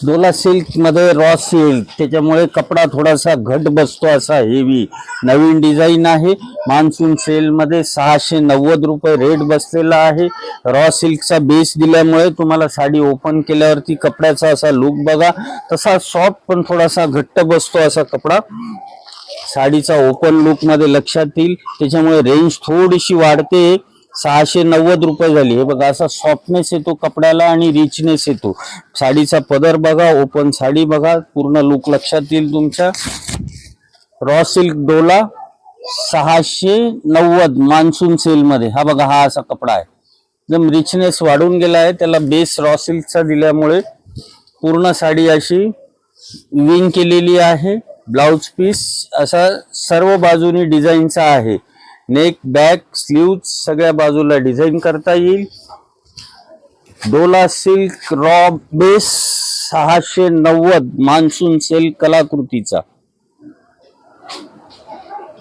Dola silk मध्ये raw silk, त्याच्यामुळे कपडा थोडासा घट बसतो, असा हेवी नवीन डिझाईन आहे. मान्सून सेल मध्ये 690 रुपये रेट बसलेला आहे. रॉ सिल्कचा बेस दिल्यामुळे तुम्हाला साडी ओपन केल्यावरती कपड्याचा असा लुक बघा, तसा सॉफ्ट पण थोडासा घट्ट बसतो असा कपडा साडीचा ओपन लुक मध्ये लक्षात येईल. त्याच्यामुळे रेंज थोडीशी वाढते. 690 रुपये झाली. हे बघा, असा सॉफ्टनेस येतो कपड्याला आणि रिचनेस येतो. साडीचा पदर बघा, ओपन साडी बघा, पूर्ण लुक लक्षात येईल तुमच्या. रॉ सिल्क डोला 690 मान्सून सेल मध्ये. हा बघा, हा असा कपडा आहे, एकदम रिचनेस वाढून गेला आहे. त्याला बेस रॉ सिल्कचा दिल्यामुळे पूर्ण साडी अशी विंग केलेली आहे. ब्लाउज पीस असा सर्व बाजूनी डिझाईनचा आहे. नेक, बॅक, स्लीव्ह सगळ्या बाजूला डिझाईन करता येईल. Dola silk raw base 690 monsoon sale कलाकृतीचा.